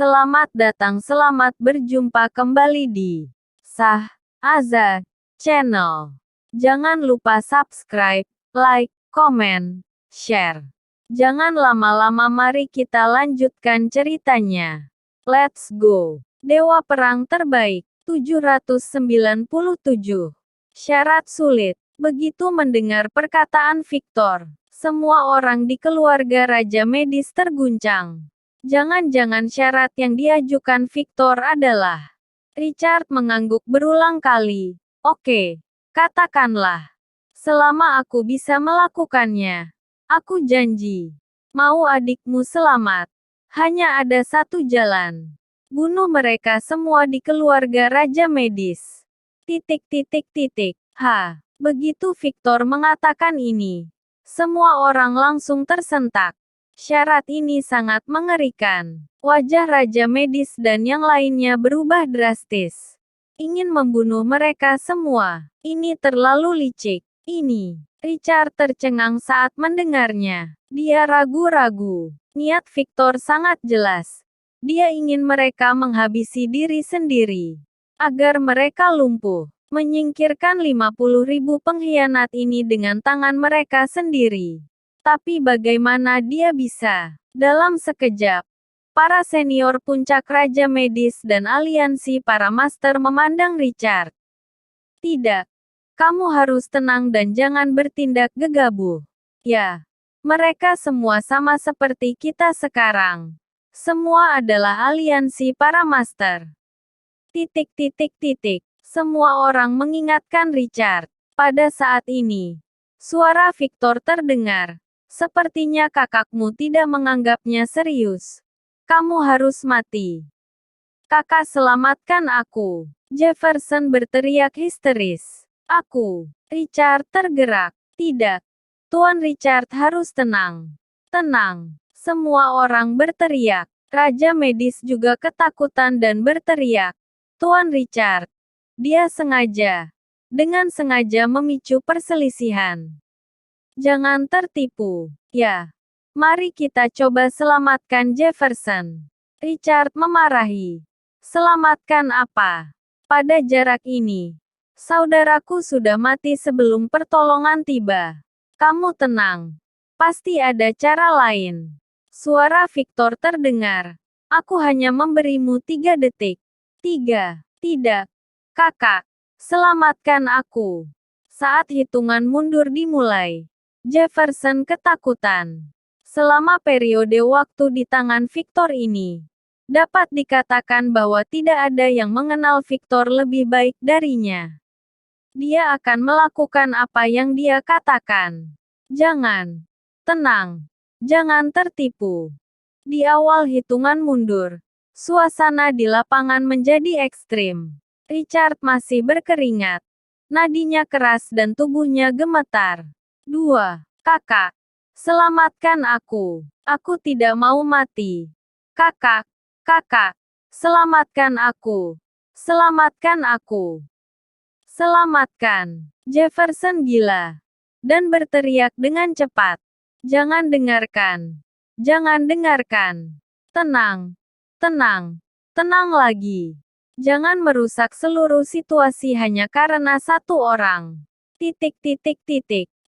Selamat datang, selamat berjumpa kembali di Sah Aza Channel. Jangan lupa subscribe, like, komen, share. Jangan lama-lama, mari kita lanjutkan ceritanya. Let's go. Dewa Perang Terbaik 797. Syarat sulit. Begitu mendengar perkataan Victor, semua orang di keluarga Raja Medis terguncang. Jangan-jangan syarat yang diajukan Victor adalah... Richard mengangguk berulang kali. Oke, katakanlah. Selama aku bisa melakukannya, aku janji. Mau adikmu selamat. Hanya ada satu jalan. Bunuh mereka semua di keluarga Raja Medis. Begitu Victor mengatakan ini, semua orang langsung tersentak. Syarat ini sangat mengerikan. Wajah Raja Medis dan yang lainnya berubah drastis. Ingin membunuh mereka semua. Ini terlalu licik. Ini. Richard tercengang saat mendengarnya. Dia ragu-ragu. Niat Victor sangat jelas. Dia ingin mereka menghabisi diri sendiri. Agar mereka lumpuh. Menyingkirkan 50.000 pengkhianat ini dengan tangan mereka sendiri. Tapi bagaimana dia bisa? Dalam sekejap, para senior puncak Raja Medis dan aliansi para master memandang Richard. Tidak. Kamu harus tenang dan jangan bertindak gegabah. Ya. Mereka semua sama seperti kita sekarang. Semua adalah aliansi para master. Semua orang mengingatkan Richard. Pada saat ini, suara Victor terdengar. Sepertinya kakakmu tidak menganggapnya serius. Kamu harus mati. Kakak, selamatkan aku. Jefferson berteriak histeris. Aku. Richard tergerak. Tidak. Tuan Richard harus tenang. Tenang. Semua orang berteriak. Raja Medis juga ketakutan dan berteriak. Tuan Richard. Dia sengaja. Dengan sengaja memicu perselisihan. Jangan tertipu. Ya. Mari kita coba selamatkan Jefferson. Richard memarahi. Selamatkan apa? Pada jarak ini, saudaraku sudah mati sebelum pertolongan tiba. Kamu tenang. Pasti ada cara lain. Suara Victor terdengar. Aku hanya memberimu 3 detik. 3. Tidak. Kakak. Selamatkan aku. Saat hitungan mundur dimulai. Jefferson ketakutan. Selama periode waktu di tangan Victor ini, dapat dikatakan bahwa tidak ada yang mengenal Victor lebih baik darinya. Dia akan melakukan apa yang dia katakan. Jangan. Tenang. Jangan tertipu. Di awal hitungan mundur, suasana di lapangan menjadi ekstrim. Richard masih berkeringat. Nadinya keras dan tubuhnya gemetar. 2. Kakak. Selamatkan aku. Aku tidak mau mati. Kakak. Kakak. Selamatkan aku. Selamatkan aku. Selamatkan. Jefferson gila. Dan berteriak dengan cepat. Jangan dengarkan. Jangan dengarkan. Tenang. Tenang. Tenang lagi. Jangan merusak seluruh situasi hanya karena satu orang.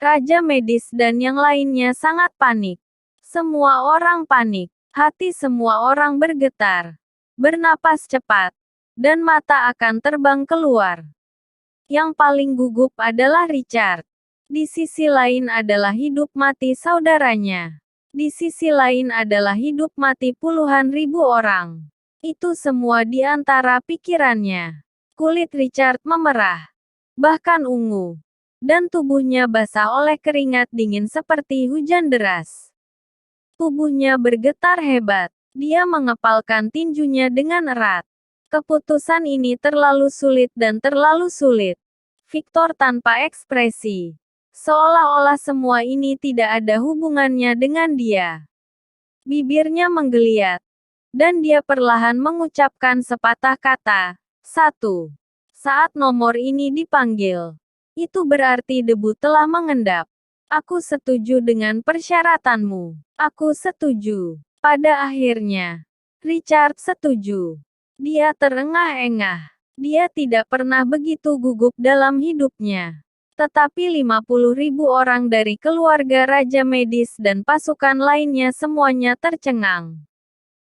Raja Medis dan yang lainnya sangat panik. Semua orang panik. Hati semua orang bergetar. Bernapas cepat. Dan mata akan terbang keluar. Yang paling gugup adalah Richard. Di sisi lain adalah hidup mati saudaranya. Di sisi lain adalah hidup mati puluhan ribu orang. Itu semua di antara pikirannya. Kulit Richard memerah. Bahkan ungu. Dan tubuhnya basah oleh keringat dingin seperti hujan deras. Tubuhnya bergetar hebat. Dia mengepalkan tinjunya dengan erat. Keputusan ini terlalu sulit dan terlalu sulit. Victor tanpa ekspresi. Seolah-olah semua ini tidak ada hubungannya dengan dia. Bibirnya menggeliat. Dan dia perlahan mengucapkan sepatah kata. 1. Saat nomor ini dipanggil. Itu berarti debu telah mengendap. Aku setuju dengan persyaratanmu. Aku setuju. Pada akhirnya, Richard setuju. Dia terengah-engah. Dia tidak pernah begitu gugup dalam hidupnya. Tetapi 50.000 orang dari keluarga Raja Medis dan pasukan lainnya semuanya tercengang.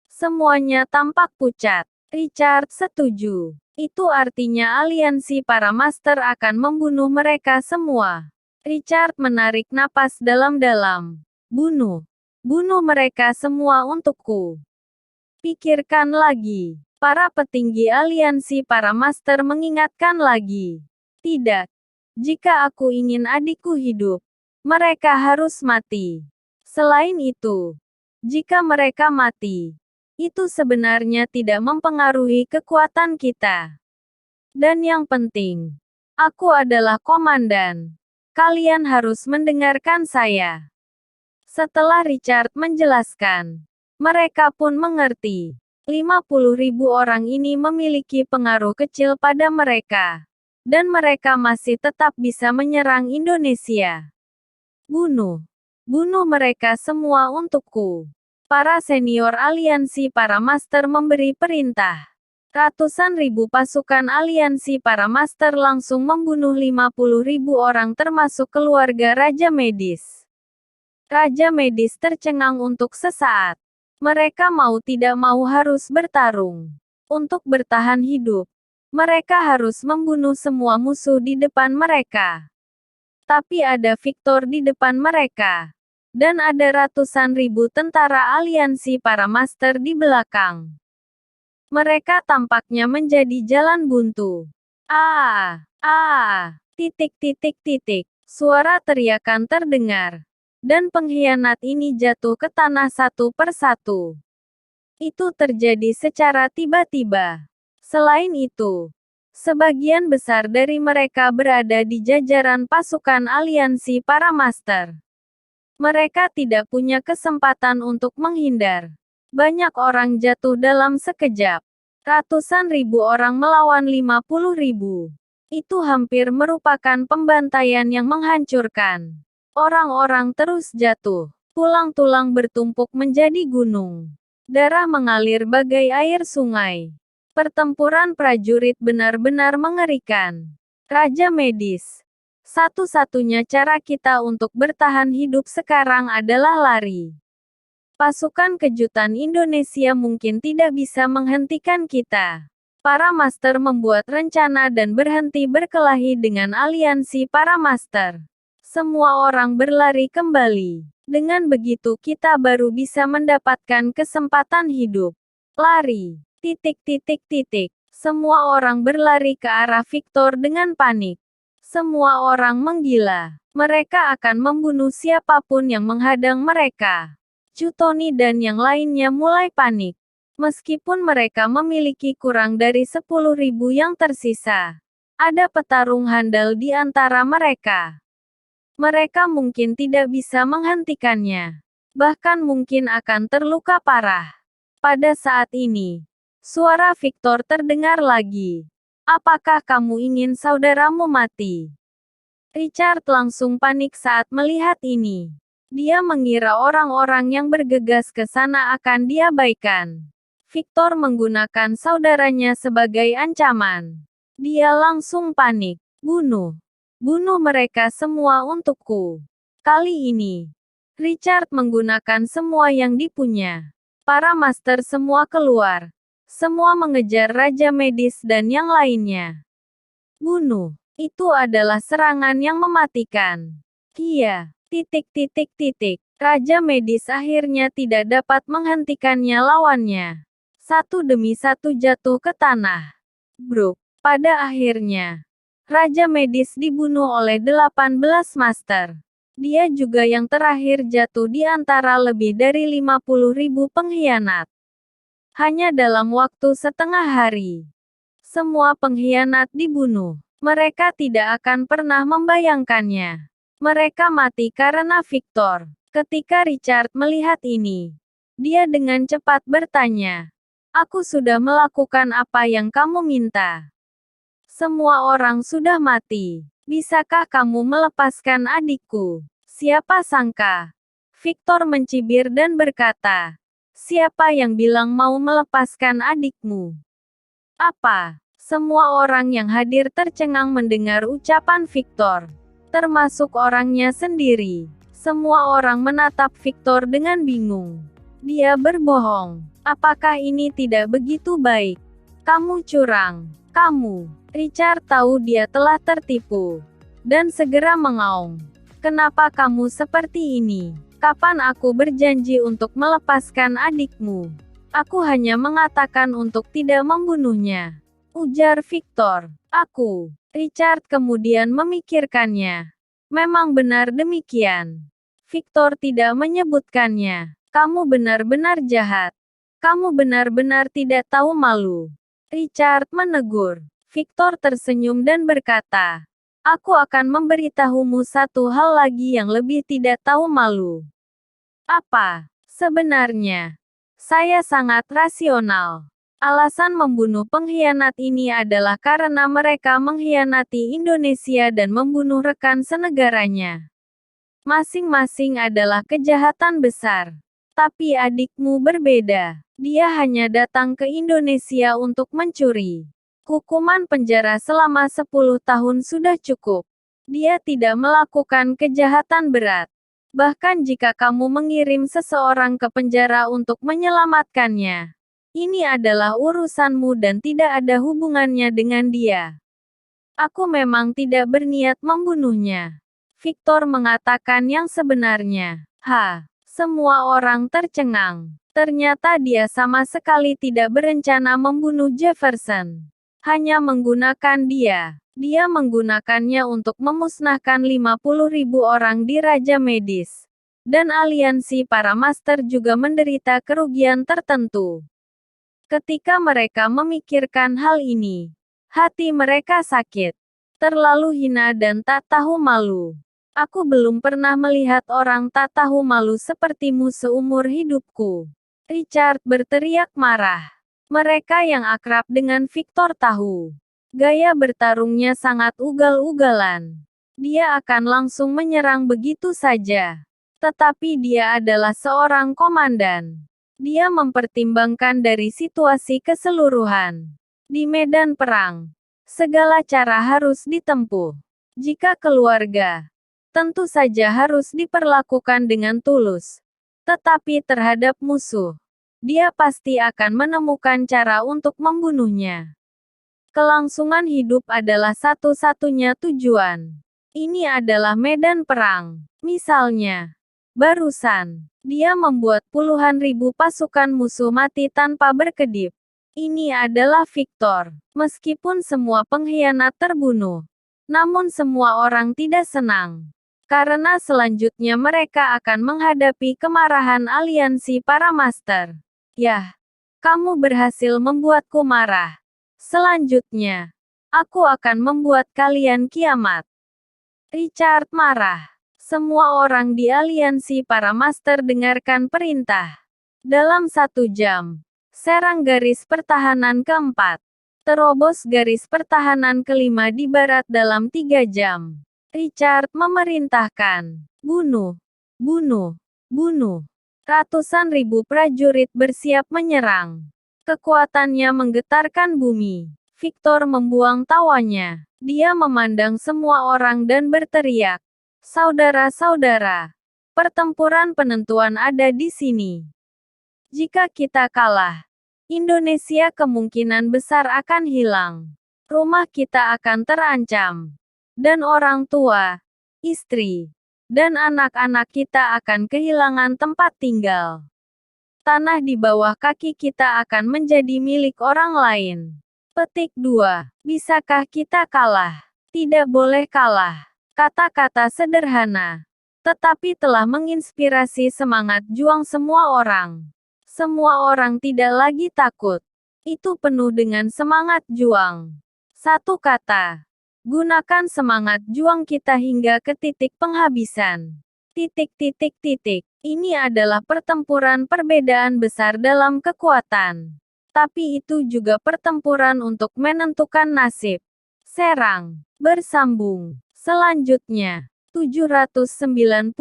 Semuanya tampak pucat. Richard setuju. Itu artinya aliansi para master akan membunuh mereka semua. Richard menarik napas dalam-dalam. Bunuh. Bunuh mereka semua untukku. Pikirkan lagi. Para petinggi aliansi para master mengingatkan lagi. Tidak. Jika aku ingin adikku hidup, mereka harus mati. Selain itu, jika mereka mati, itu sebenarnya tidak mempengaruhi kekuatan kita. Dan yang penting, aku adalah komandan. Kalian harus mendengarkan saya. Setelah Richard menjelaskan, mereka pun mengerti. 50.000 orang ini memiliki pengaruh kecil pada mereka. Dan mereka masih tetap bisa menyerang Indonesia. Bunuh. Bunuh mereka semua untukku. Para senior aliansi para master memberi perintah. Ratusan ribu pasukan aliansi para master langsung membunuh 50.000 orang termasuk keluarga Raja Medis. Raja Medis tercengang untuk sesaat. Mereka mau tidak mau harus bertarung. Untuk bertahan hidup, mereka harus membunuh semua musuh di depan mereka. Tapi ada Victor di depan mereka. Dan ada ratusan ribu tentara aliansi para master di belakang. Mereka tampaknya menjadi jalan buntu. Titik. Suara teriakan terdengar. Dan pengkhianat ini jatuh ke tanah satu persatu. Itu terjadi secara tiba-tiba. Selain itu, sebagian besar dari mereka berada di jajaran pasukan aliansi para master. Mereka tidak punya kesempatan untuk menghindar. Banyak orang jatuh dalam sekejap. Ratusan ribu orang melawan 50.000. Itu hampir merupakan pembantaian yang menghancurkan. Orang-orang terus jatuh. Tulang-tulang bertumpuk menjadi gunung. Darah mengalir bagai air sungai. Pertempuran prajurit benar-benar mengerikan. Raja Medis. Satu-satunya cara kita untuk bertahan hidup sekarang adalah lari. Pasukan kejutan Indonesia mungkin tidak bisa menghentikan kita. Para master membuat rencana dan berhenti berkelahi dengan aliansi para master. Semua orang berlari kembali. Dengan begitu kita baru bisa mendapatkan kesempatan hidup. Lari. Semua orang berlari ke arah Victor dengan panik. Semua orang menggila. Mereka akan membunuh siapapun yang menghadang mereka. Cutoni dan yang lainnya mulai panik. Meskipun mereka memiliki kurang dari 10.000 yang tersisa. Ada petarung handal di antara mereka. Mereka mungkin tidak bisa menghentikannya. Bahkan mungkin akan terluka parah. Pada saat ini, suara Victor terdengar lagi. Apakah kamu ingin saudaramu mati? Richard langsung panik saat melihat ini. Dia mengira orang-orang yang bergegas ke sana akan diabaikan. Victor menggunakan saudaranya sebagai ancaman. Dia langsung panik. Bunuh. Bunuh mereka semua untukku. Kali ini, Richard menggunakan semua yang dipunya. Para master semua keluar. Semua mengejar Raja Medis dan yang lainnya. Bunuh. Itu adalah serangan yang mematikan. Iya. Raja Medis akhirnya tidak dapat menghentikannya lawannya. Satu demi satu jatuh ke tanah. Bruk. Pada akhirnya, Raja Medis dibunuh oleh 18 master. Dia juga yang terakhir jatuh di antara lebih dari 50.000 pengkhianat. Hanya dalam waktu setengah hari. Semua pengkhianat dibunuh. Mereka tidak akan pernah membayangkannya. Mereka mati karena Victor. Ketika Richard melihat ini, dia dengan cepat bertanya, "Aku sudah melakukan apa yang kamu minta. Semua orang sudah mati. Bisakah kamu melepaskan adikku?" Siapa sangka? Victor mencibir dan berkata, Siapa yang bilang mau melepaskan adikmu? Apa? Semua orang yang hadir tercengang mendengar ucapan Victor. Termasuk orangnya sendiri. Semua orang menatap Victor dengan bingung. Dia berbohong. Apakah ini tidak begitu baik? Kamu curang. Kamu. Richard tahu dia telah tertipu. Dan segera mengaum. Kenapa kamu seperti ini? Kapan aku berjanji untuk melepaskan adikmu? Aku hanya mengatakan untuk tidak membunuhnya. Ujar Victor. Aku. Richard kemudian memikirkannya. Memang benar demikian. Victor tidak menyebutkannya. Kamu benar-benar jahat. Kamu benar-benar tidak tahu malu. Richard menegur. Victor tersenyum dan berkata, aku akan memberitahumu satu hal lagi yang lebih tidak tahu malu. Apa? Sebenarnya, saya sangat rasional. Alasan membunuh pengkhianat ini adalah karena mereka mengkhianati Indonesia dan membunuh rekan senegaranya. Masing-masing adalah kejahatan besar. Tapi adikmu berbeda. Dia hanya datang ke Indonesia untuk mencuri. Hukuman penjara selama 10 tahun sudah cukup. Dia tidak melakukan kejahatan berat. Bahkan jika kamu mengirim seseorang ke penjara untuk menyelamatkannya, ini adalah urusanmu dan tidak ada hubungannya dengan dia. Aku memang tidak berniat membunuhnya. Victor mengatakan yang sebenarnya. Semua orang tercengang. Ternyata dia sama sekali tidak berencana membunuh Jefferson. Hanya menggunakan dia. Dia menggunakannya untuk memusnahkan 50.000 orang di Raja Medis. Dan aliansi para master juga menderita kerugian tertentu. Ketika mereka memikirkan hal ini, hati mereka sakit. Terlalu hina dan tak tahu malu. Aku belum pernah melihat orang tak tahu malu sepertimu seumur hidupku. Richard berteriak marah. Mereka yang akrab dengan Victor tahu. Gaya bertarungnya sangat ugal-ugalan. Dia akan langsung menyerang begitu saja. Tetapi dia adalah seorang komandan. Dia mempertimbangkan dari situasi keseluruhan. Di medan perang, segala cara harus ditempuh. Jika keluarga, tentu saja harus diperlakukan dengan tulus. Tetapi terhadap musuh, dia pasti akan menemukan cara untuk membunuhnya. Kelangsungan hidup adalah satu-satunya tujuan. Ini adalah medan perang. Misalnya, barusan, dia membuat puluhan ribu pasukan musuh mati tanpa berkedip. Ini adalah Victor. Meskipun semua pengkhianat terbunuh, namun semua orang tidak senang. Karena selanjutnya mereka akan menghadapi kemarahan aliansi para master. Yah, kamu berhasil membuatku marah. Selanjutnya, aku akan membuat kalian kiamat. Richard marah. Semua orang di aliansi para master dengarkan perintah. Dalam 1 jam, serang garis pertahanan keempat. Terobos garis pertahanan kelima di barat dalam 3 jam. Richard memerintahkan, bunuh, bunuh, bunuh. Ratusan ribu prajurit bersiap menyerang. Kekuatannya menggetarkan bumi. Victor membuang tawanya. Dia memandang semua orang dan berteriak, saudara-saudara, pertempuran penentuan ada di sini. Jika kita kalah, Indonesia kemungkinan besar akan hilang. Rumah kita akan terancam. Dan orang tua, istri, dan anak-anak kita akan kehilangan tempat tinggal. Tanah di bawah kaki kita akan menjadi milik orang lain. Petik 2. Bisakah kita kalah? Tidak boleh kalah. Kata-kata sederhana, tetapi telah menginspirasi semangat juang semua orang. Semua orang tidak lagi takut. Itu penuh dengan semangat juang. Satu kata. Gunakan semangat juang kita hingga ke titik penghabisan. Ini adalah pertempuran perbedaan besar dalam kekuatan. Tapi itu juga pertempuran untuk menentukan nasib. Serang. Bersambung. Selanjutnya. 798.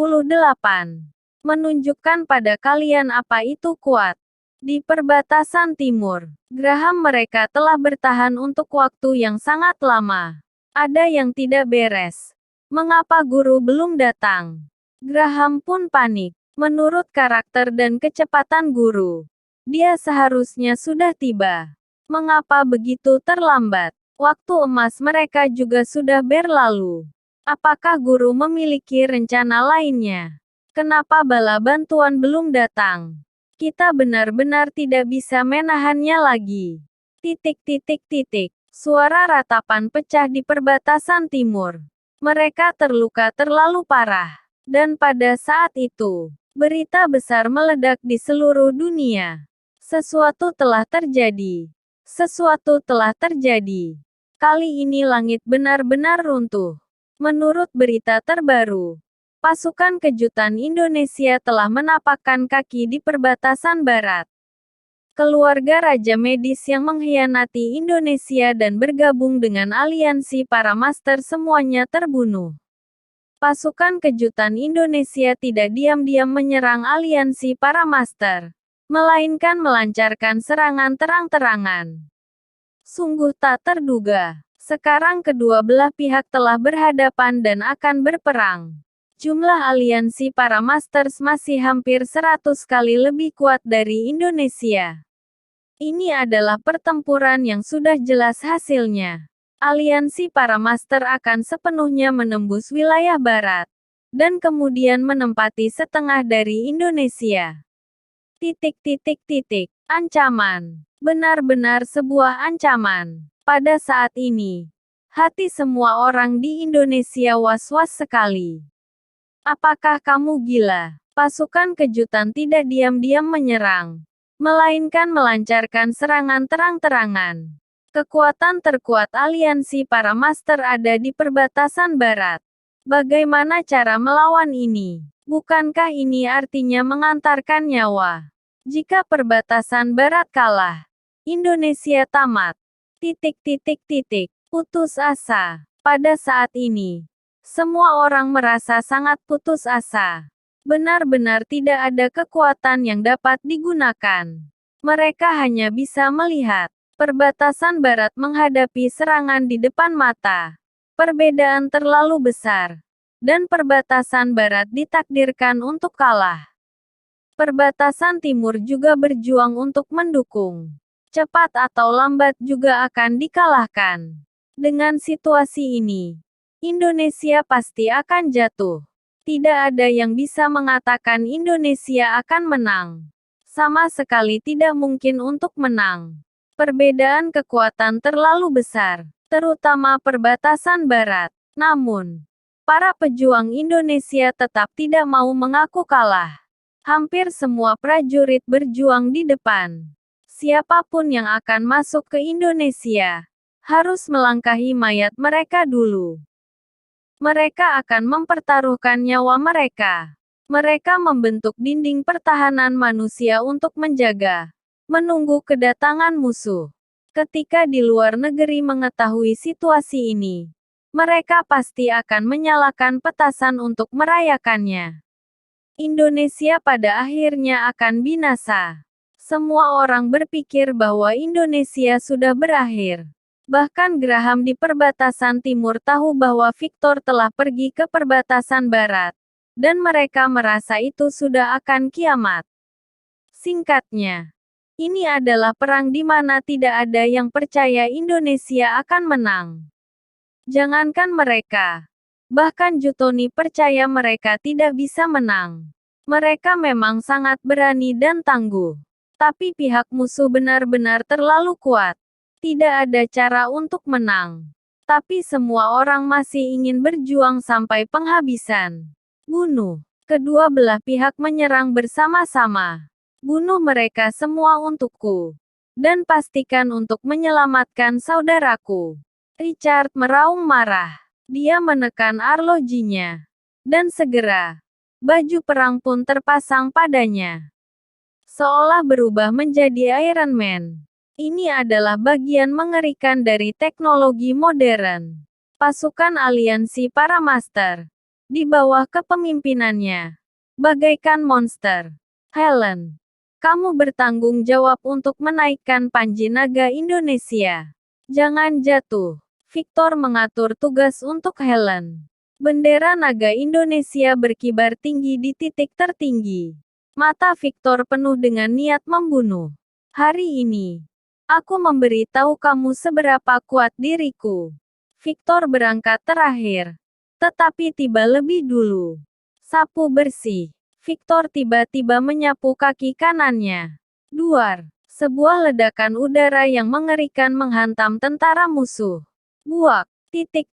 Menunjukkan pada kalian apa itu kuat. Di perbatasan timur, geraham mereka telah bertahan untuk waktu yang sangat lama. Ada yang tidak beres. Mengapa guru belum datang? Graham pun panik. Menurut karakter dan kecepatan guru, dia seharusnya sudah tiba. Mengapa begitu terlambat? Waktu emas mereka juga sudah berlalu. Apakah guru memiliki rencana lainnya? Kenapa bala bantuan belum datang? Kita benar-benar tidak bisa menahannya lagi. Titik titik titik. Suara ratapan pecah di perbatasan timur. Mereka terluka terlalu parah. Dan pada saat itu, berita besar meledak di seluruh dunia. Sesuatu telah terjadi. Sesuatu telah terjadi. Kali ini langit benar-benar runtuh. Menurut berita terbaru, pasukan kejutan Indonesia telah menapakkan kaki di perbatasan barat. Keluarga Raja Medis yang mengkhianati Indonesia dan bergabung dengan aliansi para master semuanya terbunuh. Pasukan kejutan Indonesia tidak diam-diam menyerang aliansi para master, melainkan melancarkan serangan terang-terangan. Sungguh tak terduga. Sekarang kedua belah pihak telah berhadapan dan akan berperang. Jumlah aliansi para masters masih hampir 100 kali lebih kuat dari Indonesia. Ini adalah pertempuran yang sudah jelas hasilnya. Aliansi para master akan sepenuhnya menembus wilayah barat, dan kemudian menempati setengah dari Indonesia. Titik titik titik. Ancaman. Benar-benar sebuah ancaman. Pada saat ini, hati semua orang di Indonesia was-was sekali. Apakah kamu gila? Pasukan kejutan tidak diam-diam menyerang, melainkan melancarkan serangan terang-terangan. Kekuatan terkuat aliansi para master ada di perbatasan barat. Bagaimana cara melawan ini? Bukankah ini artinya mengantarkan nyawa? Jika perbatasan barat kalah, Indonesia tamat. Titik titik titik. Putus asa. Pada saat ini, semua orang merasa sangat putus asa. Benar-benar tidak ada kekuatan yang dapat digunakan. Mereka hanya bisa melihat perbatasan barat menghadapi serangan di depan mata. Perbedaan terlalu besar, dan perbatasan barat ditakdirkan untuk kalah. Perbatasan timur juga berjuang untuk mendukung. Cepat atau lambat juga akan dikalahkan. Dengan situasi ini, Indonesia pasti akan jatuh. Tidak ada yang bisa mengatakan Indonesia akan menang. Sama sekali tidak mungkin untuk menang. Perbedaan kekuatan terlalu besar, terutama perbatasan barat. Namun, para pejuang Indonesia tetap tidak mau mengaku kalah. Hampir semua prajurit berjuang di depan. Siapapun yang akan masuk ke Indonesia, harus melangkahi mayat mereka dulu. Mereka akan mempertaruhkan nyawa mereka. Mereka membentuk dinding pertahanan manusia untuk menjaga, menunggu kedatangan musuh. Ketika di luar negeri mengetahui situasi ini, mereka pasti akan menyalakan petasan untuk merayakannya. Indonesia pada akhirnya akan binasa. Semua orang berpikir bahwa Indonesia sudah berakhir. Bahkan Graham di perbatasan timur tahu bahwa Victor telah pergi ke perbatasan barat, dan mereka merasa itu sudah akan kiamat. Singkatnya, ini adalah perang di mana tidak ada yang percaya Indonesia akan menang. Jangankan mereka, bahkan Jutoni percaya mereka tidak bisa menang. Mereka memang sangat berani dan tangguh, tapi pihak musuh benar-benar terlalu kuat. Tidak ada cara untuk menang. Tapi semua orang masih ingin berjuang sampai penghabisan. Bunuh. Kedua belah pihak menyerang bersama-sama. Bunuh mereka semua untukku. Dan pastikan untuk menyelamatkan saudaraku. Richard meraung marah. Dia menekan arlojinya. Dan segera, baju perang pun terpasang padanya. Seolah berubah menjadi Iron Man. Ini adalah bagian mengerikan dari teknologi modern. Pasukan aliansi para master, di bawah kepemimpinannya, bagaikan monster. Helen Kamu bertanggung jawab untuk menaikkan Panji Naga Indonesia. Jangan jatuh. Victor mengatur tugas untuk Helen. Bendera Naga Indonesia berkibar tinggi di titik tertinggi. Mata Victor penuh dengan niat membunuh. Hari ini, aku memberi tahu kamu seberapa kuat diriku. Victor berangkat terakhir, tetapi tiba lebih dulu. Sapu bersih. Victor tiba-tiba menyapu kaki kanannya. Duar. Sebuah ledakan udara yang mengerikan menghantam tentara musuh. Buak. Titik.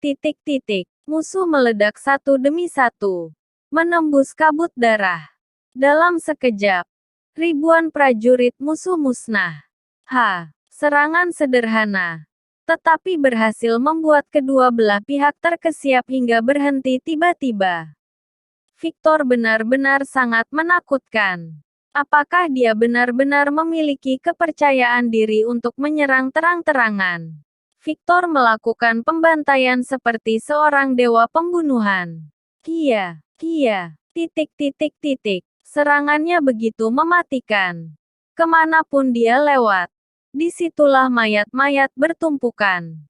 Musuh meledak satu demi satu. Menembus kabut darah. Dalam sekejap, ribuan prajurit musuh musnah. Serangan sederhana, tetapi berhasil membuat kedua belah pihak terkesiap hingga berhenti tiba-tiba. Victor benar-benar sangat menakutkan. Apakah dia benar-benar memiliki kepercayaan diri untuk menyerang terang-terangan? Victor melakukan pembantaian seperti seorang dewa pembunuhan. Serangannya begitu mematikan. Kemanapun dia lewat, disitulah mayat-mayat bertumpukan.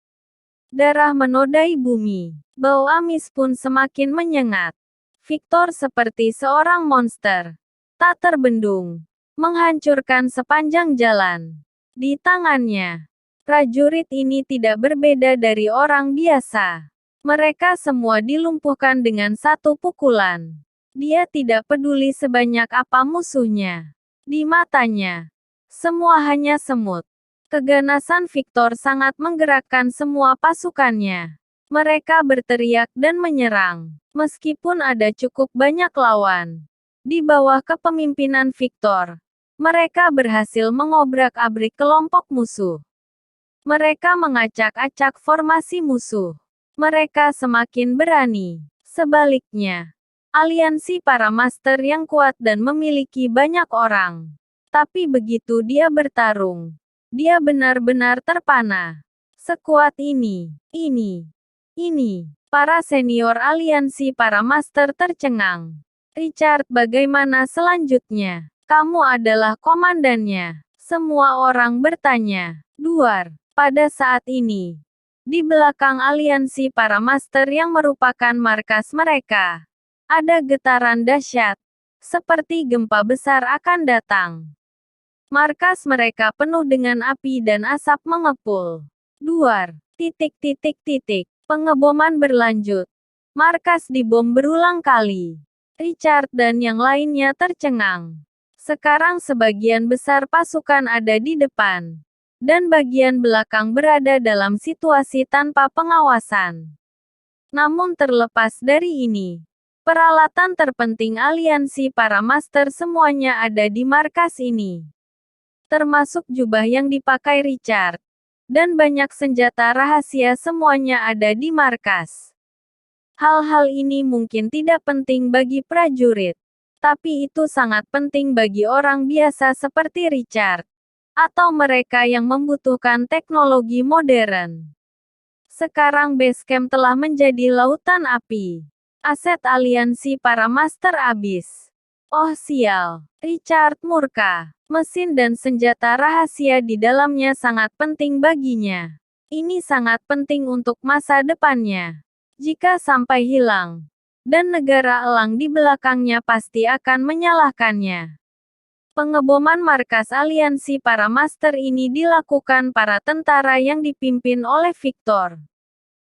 Darah menodai bumi. Bau amis pun semakin menyengat. Victor seperti seorang monster. Tak terbendung. Menghancurkan sepanjang jalan. Di tangannya, prajurit ini tidak berbeda dari orang biasa. Mereka semua dilumpuhkan dengan satu pukulan. Dia tidak peduli sebanyak apa musuhnya. Di matanya, semua hanya semut. Keganasan Victor sangat menggerakkan semua pasukannya. Mereka berteriak dan menyerang. Meskipun ada cukup banyak lawan. Di bawah kepemimpinan Victor, mereka berhasil mengobrak-abrik kelompok musuh. Mereka mengacak-acak formasi musuh. Mereka semakin berani. Sebaliknya, aliansi para master yang kuat dan memiliki banyak orang. Tapi begitu dia bertarung, dia benar-benar terpana. Sekuat ini. Para senior aliansi para master tercengang. Richard, bagaimana selanjutnya? Kamu adalah komandannya. Semua orang bertanya. Duar. Pada saat ini, di belakang aliansi para master yang merupakan markas mereka, ada getaran dahsyat. Seperti gempa besar akan datang. Markas mereka penuh dengan api dan asap mengepul. Duar. Pengeboman berlanjut. Markas dibom berulang kali. Richard dan yang lainnya tercengang. Sekarang sebagian besar pasukan ada di depan, dan bagian belakang berada dalam situasi tanpa pengawasan. Namun terlepas dari ini, peralatan terpenting aliansi para master semuanya ada di markas ini. Termasuk jubah yang dipakai Richard. Dan banyak senjata rahasia semuanya ada di markas. Hal-hal ini mungkin tidak penting bagi prajurit. Tapi itu sangat penting bagi orang biasa seperti Richard. Atau mereka yang membutuhkan teknologi modern. Sekarang base camp telah menjadi lautan api. Aset aliansi para master habis. Oh sial. Richard murka. Mesin dan senjata rahasia di dalamnya sangat penting baginya. Ini sangat penting untuk masa depannya. Jika sampai hilang, dan negara elang di belakangnya pasti akan menyalahkannya. Pengeboman markas aliansi para master ini dilakukan para tentara yang dipimpin oleh Victor.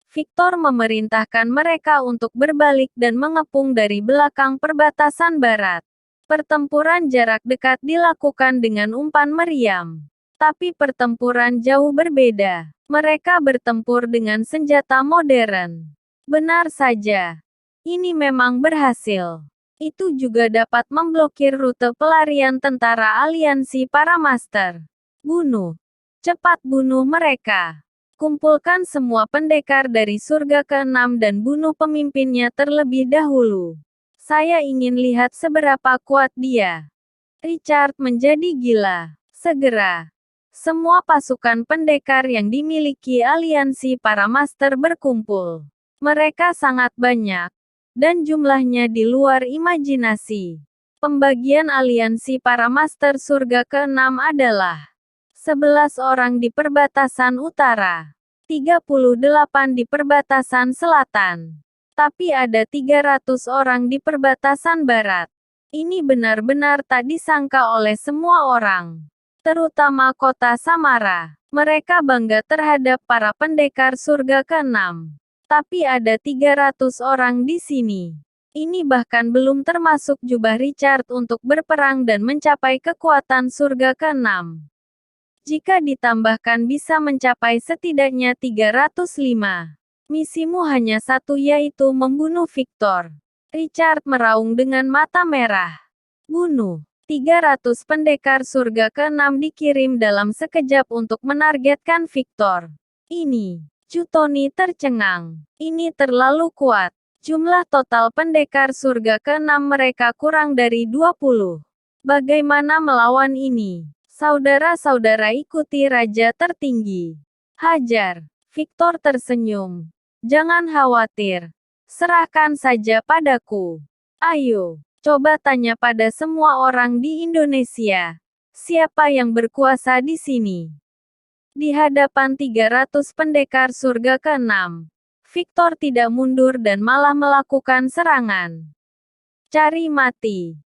Victor memerintahkan mereka untuk berbalik dan mengepung dari belakang perbatasan barat. Pertempuran jarak dekat dilakukan dengan umpan meriam. Tapi pertempuran jauh berbeda. Mereka bertempur dengan senjata modern. Benar saja. Ini memang berhasil. Itu juga dapat memblokir rute pelarian tentara aliansi para master. Bunuh. Cepat bunuh mereka. Kumpulkan semua pendekar dari surga ke-6 dan bunuh pemimpinnya terlebih dahulu. Saya ingin lihat seberapa kuat dia. Richard menjadi gila. Segera, semua pasukan pendekar yang dimiliki aliansi para master berkumpul. Mereka sangat banyak, dan jumlahnya di luar imajinasi. Pembagian aliansi para Master Surga ke-6 adalah 11 orang di perbatasan utara, 38 di perbatasan selatan, tapi ada 300 orang di perbatasan barat. Ini benar-benar tak disangka oleh semua orang, terutama kota Samara. Mereka bangga terhadap para pendekar surga ke-6. Tapi ada 300 orang di sini. Ini bahkan belum termasuk jubah Richard untuk berperang dan mencapai kekuatan surga ke-6. Jika ditambahkan bisa mencapai setidaknya 305. Misimu hanya satu, yaitu membunuh Victor. Richard meraung dengan mata merah. Bunuh. 300 pendekar surga ke-6 dikirim dalam sekejap untuk menargetkan Victor. Ini. Chutoni tercengang. Ini terlalu kuat. Jumlah total pendekar surga ke-6 mereka kurang dari 20. Bagaimana melawan ini? Saudara-saudara, ikuti Raja Tertinggi. Hajar. Victor tersenyum. Jangan khawatir. Serahkan saja padaku. Ayo. Coba tanya pada semua orang di Indonesia. Siapa yang berkuasa di sini? Di hadapan 300 pendekar surga ke-6, Victor tidak mundur dan malah melakukan serangan. Cari mati.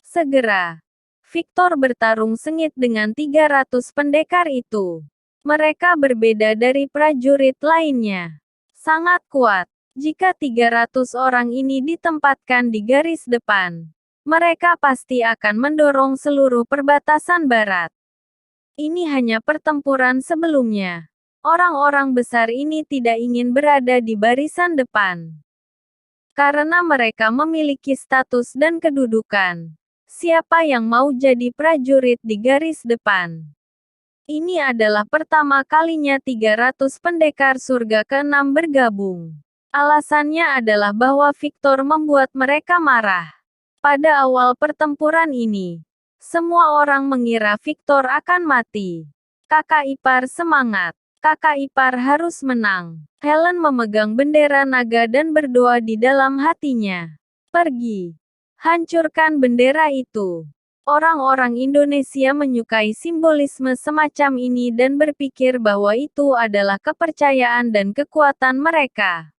Segera. Victor bertarung sengit dengan 300 pendekar itu. Mereka berbeda dari prajurit lainnya. Sangat kuat. Jika 300 orang ini ditempatkan di garis depan, mereka pasti akan mendorong seluruh perbatasan barat. Ini hanya pertempuran sebelumnya. Orang-orang besar ini tidak ingin berada di barisan depan. Karena mereka memiliki status dan kedudukan. Siapa yang mau jadi prajurit di garis depan? Ini adalah pertama kalinya 300 pendekar surga ke-6 bergabung. Alasannya adalah bahwa Victor membuat mereka marah. Pada awal pertempuran ini, semua orang mengira Victor akan mati. Kakak ipar semangat. Kakak ipar harus menang. Helen memegang bendera naga dan berdoa di dalam hatinya. Pergi. Hancurkan bendera itu. Orang-orang Indonesia menyukai simbolisme semacam ini dan berpikir bahwa itu adalah kepercayaan dan kekuatan mereka.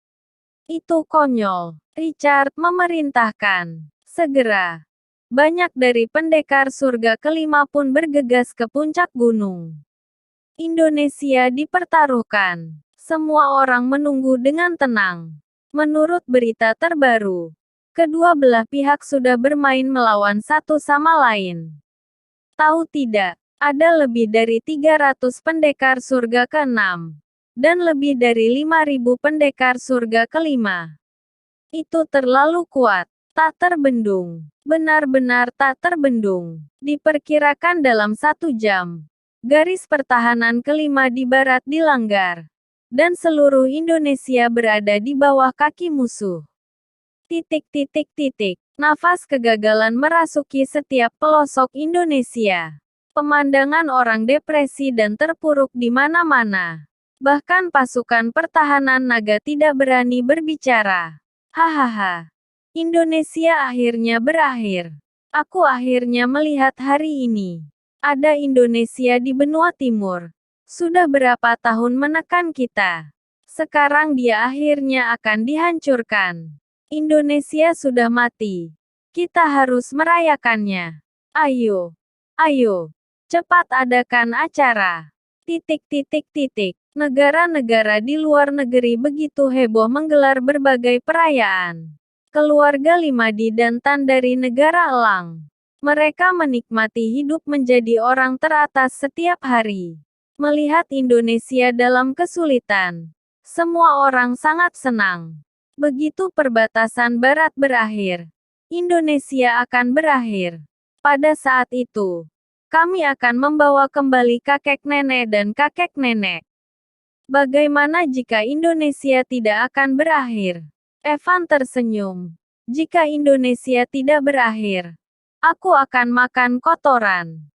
Itu konyol. Richard memerintahkan. Segera. Banyak dari pendekar surga ke-5 pun bergegas ke puncak gunung. Indonesia dipertaruhkan. Semua orang menunggu dengan tenang. Menurut berita terbaru, kedua belah pihak sudah bermain melawan satu sama lain. Tahu tidak, ada lebih dari 300 pendekar surga ke-6. Dan lebih dari 5.000 pendekar surga ke-5. Itu terlalu kuat. Tak terbendung. Benar-benar tak terbendung. Diperkirakan dalam 1 jam, garis pertahanan ke-5 di barat dilanggar. Dan seluruh Indonesia berada di bawah kaki musuh. Nafas kegagalan merasuki setiap pelosok Indonesia. Pemandangan orang depresi dan terpuruk di mana-mana. Bahkan pasukan pertahanan naga tidak berani berbicara. Hahaha. Indonesia akhirnya berakhir. Aku akhirnya melihat hari ini. Ada Indonesia di benua timur. Sudah berapa tahun menekan kita. Sekarang dia akhirnya akan dihancurkan. Indonesia sudah mati. Kita harus merayakannya. Ayo. Ayo. Cepat adakan acara. Negara-negara di luar negeri begitu heboh menggelar berbagai perayaan. Keluarga Limadi dan Tan dari negara Elang. Mereka menikmati hidup menjadi orang teratas setiap hari. Melihat Indonesia dalam kesulitan. Semua orang sangat senang. Begitu perbatasan barat berakhir, Indonesia akan berakhir. Pada saat itu, kami akan membawa kembali kakek nenek dan kakek nenek. Bagaimana jika Indonesia tidak akan berakhir? Evan tersenyum. Jika Indonesia tidak berakhir, aku akan makan kotoran.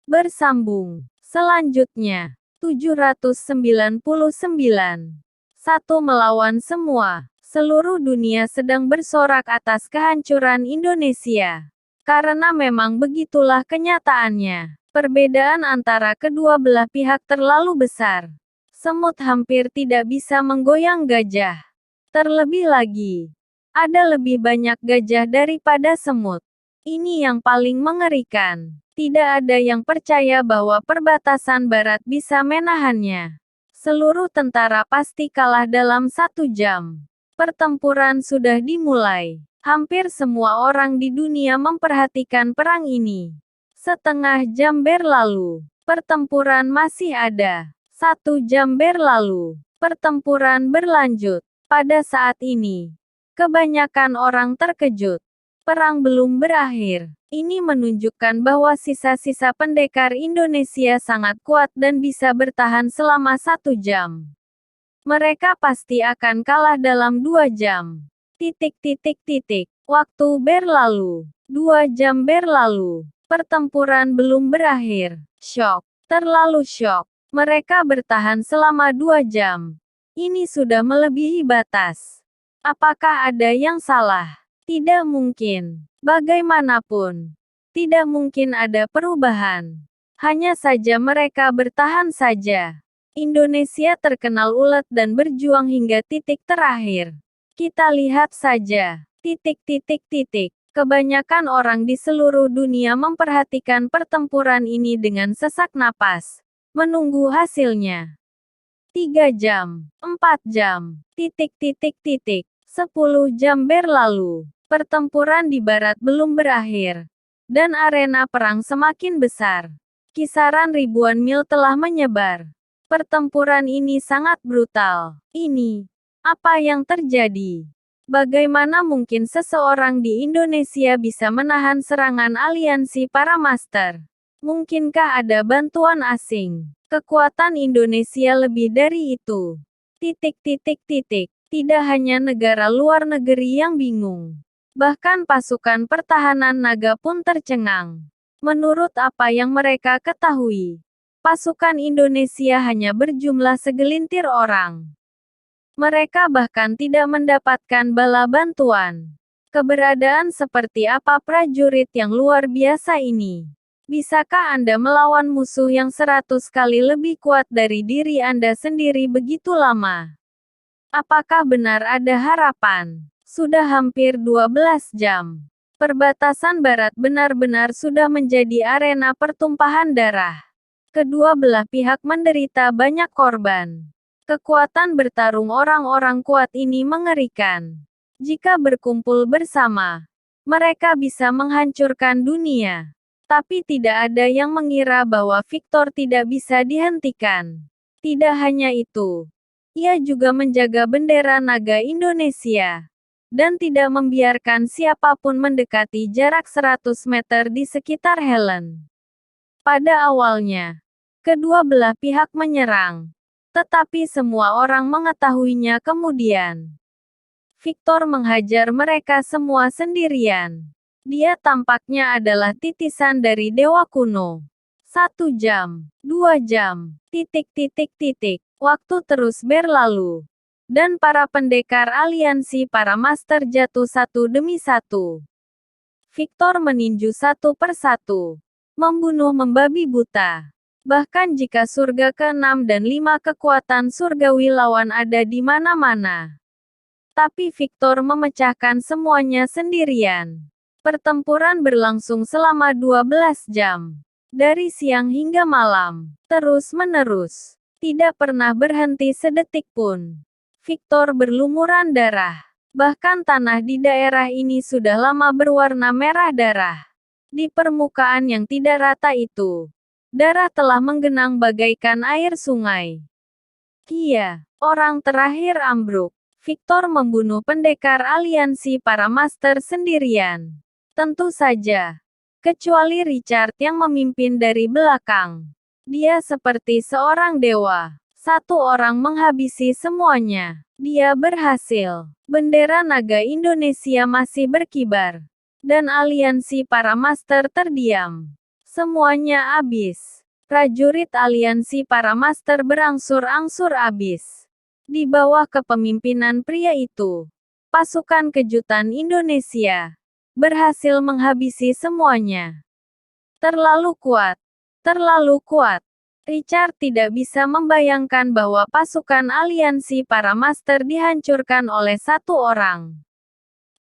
Bersambung. Selanjutnya, 799. Satu melawan semua. Seluruh dunia sedang bersorak atas kehancuran Indonesia. Karena memang begitulah kenyataannya. Perbedaan antara kedua belah pihak terlalu besar. Semut hampir tidak bisa menggoyang gajah. Terlebih lagi, ada lebih banyak gajah daripada semut. Ini yang paling mengerikan. Tidak ada yang percaya bahwa perbatasan barat bisa menahannya. Seluruh tentara pasti kalah dalam 1 jam. Pertempuran sudah dimulai. Hampir semua orang di dunia memperhatikan perang ini. Setengah jam berlalu. Pertempuran masih ada. 1 jam berlalu. Pertempuran berlanjut. Pada saat ini, kebanyakan orang terkejut. Perang belum berakhir. Ini menunjukkan bahwa sisa-sisa pendekar Indonesia sangat kuat dan bisa bertahan selama 1 jam. Mereka pasti akan kalah dalam 2 jam. Waktu berlalu. 2 jam berlalu. Pertempuran belum berakhir. Syok. Terlalu syok. Mereka bertahan selama 2 jam. Ini sudah melebihi batas. Apakah ada yang salah? Tidak mungkin. Bagaimanapun, tidak mungkin ada perubahan. Hanya saja mereka bertahan saja. Indonesia terkenal ulet dan berjuang hingga titik terakhir. Kita lihat saja. Kebanyakan orang di seluruh dunia memperhatikan pertempuran ini dengan sesak napas. Menunggu hasilnya. 3 jam, 4 jam, 10 jam berlalu. Pertempuran di barat belum berakhir. Dan arena perang semakin besar. Kisaran ribuan mil telah menyebar. Pertempuran ini sangat brutal. Ini, apa yang terjadi? Bagaimana mungkin seseorang di Indonesia bisa menahan serangan aliansi para master? Mungkinkah ada bantuan asing? Kekuatan Indonesia lebih dari itu. Tidak hanya negara luar negeri yang bingung. Bahkan pasukan pertahanan naga pun tercengang. Menurut apa yang mereka ketahui, pasukan Indonesia hanya berjumlah segelintir orang. Mereka bahkan tidak mendapatkan bala bantuan. Keberadaan seperti apa prajurit yang luar biasa ini? Bisakah Anda melawan musuh yang 100 kali lebih kuat dari diri Anda sendiri begitu lama? Apakah benar ada harapan? Sudah hampir 12 jam. Perbatasan barat benar-benar sudah menjadi arena pertumpahan darah. Kedua belah pihak menderita banyak korban. Kekuatan bertarung orang-orang kuat ini mengerikan. Jika berkumpul bersama, mereka bisa menghancurkan dunia. Tapi tidak ada yang mengira bahwa Victor tidak bisa dihentikan. Tidak hanya itu, ia juga menjaga bendera naga Indonesia. Dan tidak membiarkan siapapun mendekati jarak 100 meter di sekitar Helen. Pada awalnya, kedua belah pihak menyerang. Tetapi semua orang mengetahuinya kemudian. Victor menghajar mereka semua sendirian. Dia tampaknya adalah titisan dari dewa kuno. 1 jam, 2 jam, Waktu terus berlalu. Dan para pendekar aliansi para master jatuh satu demi satu. Victor meninju satu persatu. Membunuh membabi buta. Bahkan jika surga ke-6 dan 5 kekuatan surgawi lawan ada di mana-mana. Tapi Victor memecahkan semuanya sendirian. Pertempuran berlangsung selama 12 jam. Dari siang hingga malam. Terus-menerus. Tidak pernah berhenti sedetik pun. Victor berlumuran darah. Bahkan tanah di daerah ini sudah lama berwarna merah darah. Di permukaan yang tidak rata itu, darah telah menggenang bagaikan air sungai. Iya, orang terakhir ambruk. Victor membunuh pendekar aliansi para master sendirian. Tentu saja. Kecuali Richard yang memimpin dari belakang. Dia seperti seorang dewa. Satu orang menghabisi semuanya. Dia berhasil. Bendera naga Indonesia masih berkibar. Dan aliansi para master terdiam. Semuanya habis. Prajurit aliansi para master berangsur-angsur habis. Di bawah kepemimpinan pria itu, Pasukan kejutan Indonesia berhasil menghabisi semuanya. Terlalu kuat. Terlalu kuat. Richard tidak bisa membayangkan bahwa pasukan aliansi para master dihancurkan oleh satu orang.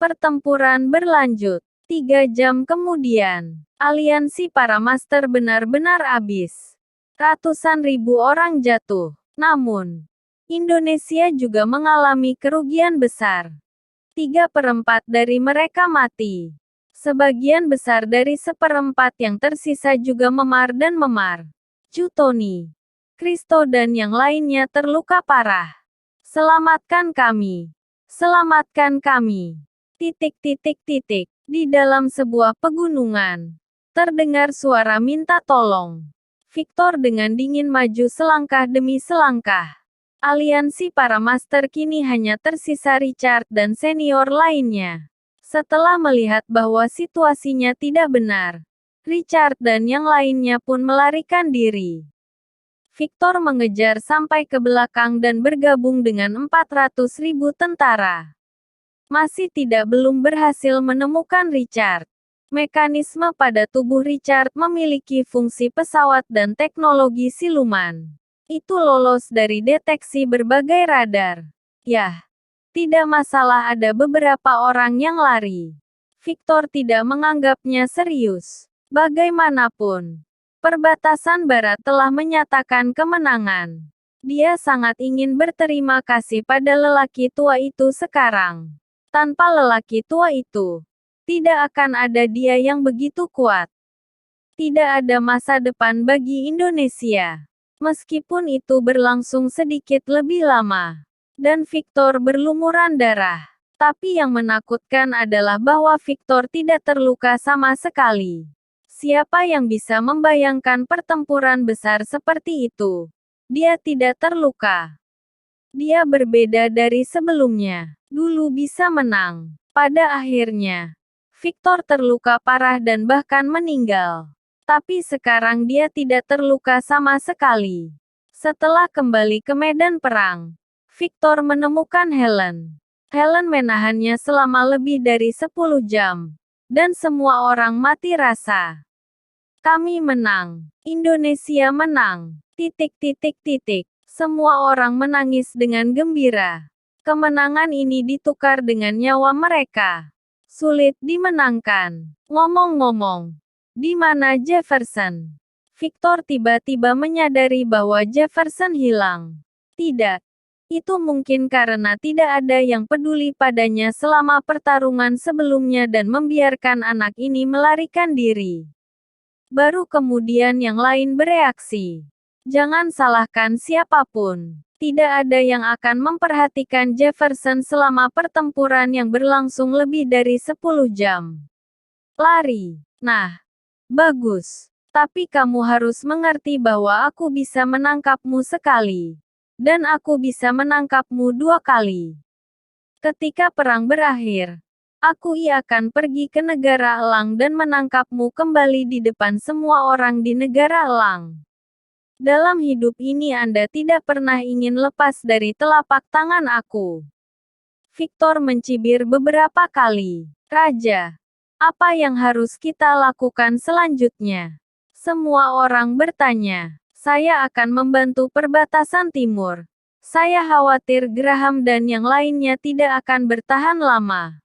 Pertempuran berlanjut. 3 jam kemudian, aliansi para master benar-benar habis. Ratusan ribu orang jatuh. Namun, Indonesia juga mengalami kerugian besar. 3/4 dari mereka mati. Sebagian besar dari 1/4 yang tersisa juga memar dan memar. Jutoni, Kristo dan yang lainnya terluka parah. Selamatkan kami. Selamatkan kami. Di dalam sebuah pegunungan, terdengar suara minta tolong. Victor dengan dingin maju selangkah demi selangkah. Aliansi para master kini hanya tersisa Richard dan senior lainnya. Setelah melihat bahwa situasinya tidak benar, Richard dan yang lainnya pun melarikan diri. Victor mengejar sampai ke belakang dan bergabung dengan 400.000 tentara. Masih belum berhasil menemukan Richard. Mekanisme pada tubuh Richard memiliki fungsi pesawat dan teknologi siluman. Itu lolos dari deteksi berbagai radar. Yah, tidak masalah, ada beberapa orang yang lari. Victor tidak menganggapnya serius. Bagaimanapun, perbatasan barat telah menyatakan kemenangan. Dia sangat ingin berterima kasih pada lelaki tua itu sekarang. Tanpa lelaki tua itu, tidak akan ada dia yang begitu kuat. Tidak ada masa depan bagi Indonesia. Meskipun itu berlangsung sedikit lebih lama, dan Victor berlumuran darah. Tapi yang menakutkan adalah bahwa Victor tidak terluka sama sekali. Siapa yang bisa membayangkan pertempuran besar seperti itu? Dia tidak terluka. Dia berbeda dari sebelumnya. Dulu bisa menang. Pada akhirnya, Victor terluka parah dan bahkan meninggal. Tapi sekarang dia tidak terluka sama sekali. Setelah kembali ke medan perang, Victor menemukan Helen. Helen menahannya selama lebih dari 10 jam. Dan semua orang mati rasa. Kami menang. Indonesia menang. Semua orang menangis dengan gembira. Kemenangan ini ditukar dengan nyawa mereka. Sulit dimenangkan. Ngomong-ngomong, di mana Jefferson? Victor tiba-tiba menyadari bahwa Jefferson hilang. Tidak. Itu mungkin karena tidak ada yang peduli padanya selama pertarungan sebelumnya dan membiarkan anak ini melarikan diri. Baru kemudian yang lain bereaksi. Jangan salahkan siapapun. Tidak ada yang akan memperhatikan Jefferson selama pertempuran yang berlangsung lebih dari 10 jam. Lari. Nah, bagus. Tapi kamu harus mengerti bahwa aku bisa menangkapmu sekali. Dan aku bisa menangkapmu 2 kali. Ketika perang berakhir, aku akan pergi ke negara Elang dan menangkapmu kembali di depan semua orang di negara Elang. Dalam hidup ini Anda tidak pernah ingin lepas dari telapak tangan aku. Victor mencibir beberapa kali. Raja, apa yang harus kita lakukan selanjutnya? Semua orang bertanya. Saya akan membantu perbatasan timur. Saya khawatir Graham dan yang lainnya tidak akan bertahan lama.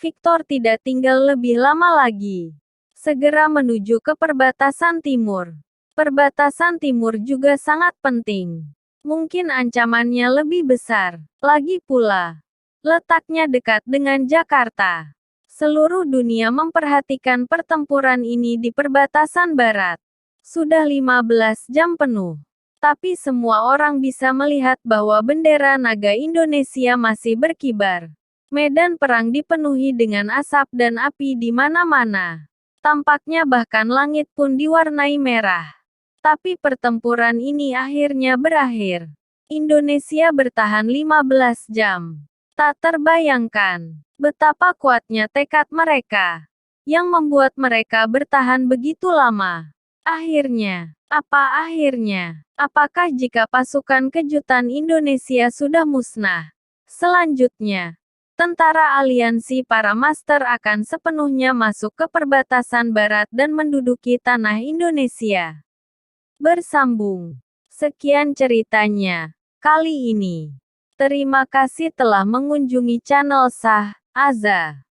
Victor tidak tinggal lebih lama lagi. Segera menuju ke perbatasan timur. Perbatasan timur juga sangat penting. Mungkin ancamannya lebih besar. Lagi pula, letaknya dekat dengan Jakarta. Seluruh dunia memperhatikan pertempuran ini di perbatasan barat. Sudah 15 jam penuh. Tapi semua orang bisa melihat bahwa bendera naga Indonesia masih berkibar. Medan perang dipenuhi dengan asap dan api di mana-mana. Tampaknya bahkan langit pun diwarnai merah. Tapi pertempuran ini akhirnya berakhir. Indonesia bertahan 15 jam. Tak terbayangkan betapa kuatnya tekad mereka, yang membuat mereka bertahan begitu lama. Akhirnya, apa akhirnya? Apakah jika pasukan kejutan Indonesia sudah musnah? Selanjutnya, tentara aliansi para master akan sepenuhnya masuk ke perbatasan barat dan menduduki tanah Indonesia. Bersambung. Sekian ceritanya kali ini. Terima kasih telah mengunjungi channel Sah Aza.